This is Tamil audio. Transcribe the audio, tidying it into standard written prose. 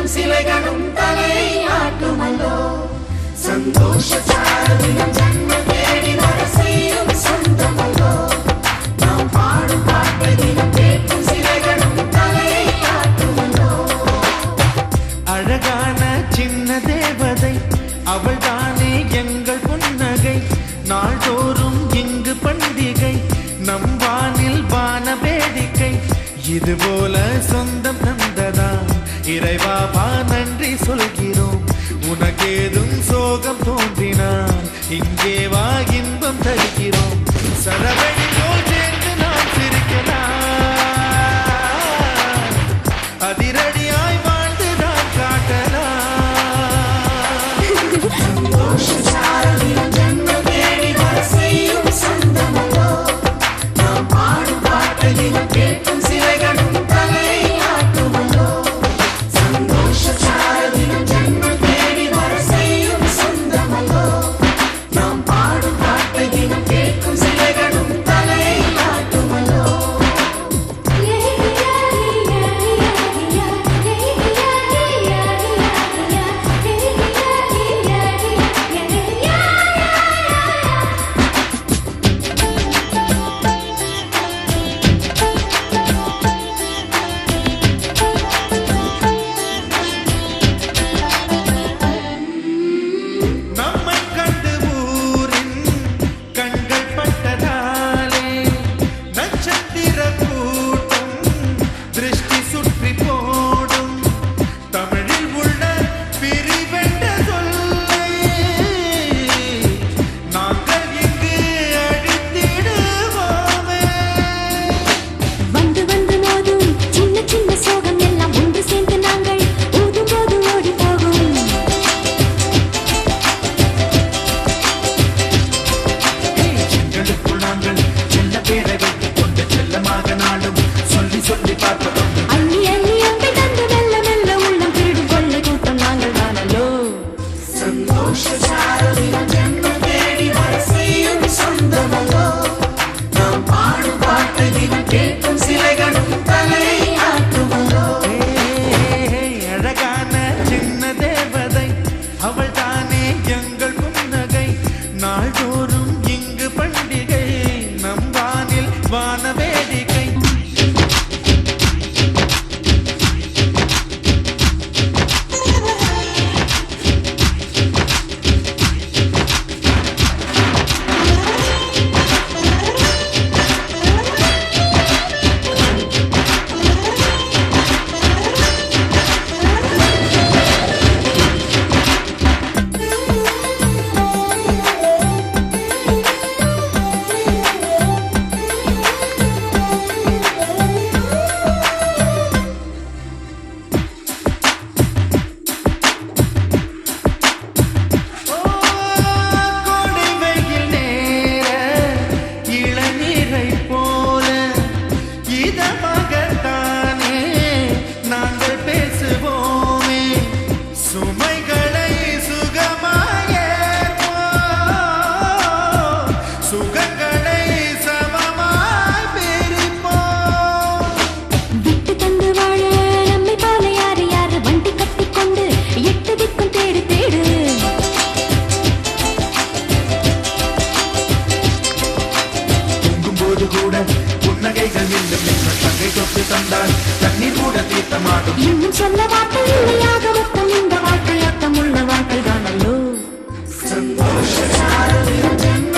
கேட்கும் சிலைகளும் தலை ஆட்டுமல்லோ சந்தோஷ சாரதினம் ஜன்ம தேடி வர செய்யும் சொந்தமல்லோ நாம் பாடும் பாட்டை தினம் கேட்கும் சிலைகளும் தலை ஆட்டுமல்லோ அழகான சின்ன தேவதை அவள் தானே எங்கள் புன்னகை நாள்தோறும் இங்கு பண்டிகை நம் வானில் வான வேடிக்கை இதுபோல சொந்தம் தந்ததா இறைவாவா நன்றி சொல்கிறோம் உனக்கேதும் சோகம் தோன்றினான் இங்கே வா இன்பம் தருகிறோம் சரவணி போல் சேர்ந்து நாம் சிரிக்கலாம் அதிரடியாய் வாழ்ந்து நாம் காட்டலாம் சந்தோஷ சாரதினம் ஜன்ம தேடி வர செய்யும் சொந்தமல்லோ நாம் பாடும் பாட்டை தினம் கேட்கும் சிலைகளும் தலை ஆட்டுமல்லோ சந்தோஷ சாரதினம் ஜன்ம தேடி வர செய்யும் சொந்தமல்லோ நாம் பாடும் பாட்டை தினம் கேட்கும் சிலைகளும் தலை ஆட்டுமல்லோ நம்மை கண்டு ஊரின் கண்கள் பட்டதாலே நட்சத்திர கூட்டம் திருஷ்டி சுற்றி போடும் தமிழில் உள்ள பிரிவென்ற சொல்லை நாங்கள் இங்கு அழித்திடுவோமே வந்து வந்து மோதும் சின்ன சின்ன சோகம் எல்லாம் ஒன்று சேர்ந்து நாங்கள் ஊதும் போது ஓடி போகும் எங்களுக்குள் நாங்கள் செல்ல பேரை வைத்துக் கொண்டு செல்லமாக நாளும் சொல்லி சொல்லி பார்ப்பதும் அள்ளி அள்ளி அம்பை தந்து மெல்ல மெல்ல உள்ளம் திருடும் கொள்ளை கூட்டம் நாங்கள் தானல்லோ சந்தோஷ சாரதினம் ஜன்ம தேடி வர செய்யும் சொந்தமல்லோ நாம் பாடும் பாட்டை தினம் கேட்கும் சிலைகளும் தலை ஆட்டுமல்லோ அழகான சின்ன தேவதை அவள் தானே எங்கள் புன்னகை நாள்தோறும் இங்கு பண்டிகை நம் வானில் வான வேடிக்கை கோடை வெயில் நேர இளநீரை போல இதமாகத்தானே நாங்கள் பேசுவோமே சுமைகளை சுகமாயேற்போம் சுகங்களை சமமாய் பிரிப்போம் விட்டு தந்து வாழ நம்மை போல யாரு யாரு வண்டி கட்டிக்கொண்டு எட்டு திக்கும் தேடு தேடு தூங்கும்போது கூட புன்னகைகள் மீண்டும் என்ற தங்கை தொட்டு தந்தால் தண்ணீர் கூட தீர்த்தமாடும் இன்னும் சொல்ல வார்த்தை இல்லையாக மொத்தம் இந்த வாழ்க்கை அர்த்தமுள்ள வாழ்க்கை தானல்லோ சந்தோஷ சாரதினம் ஜன்ம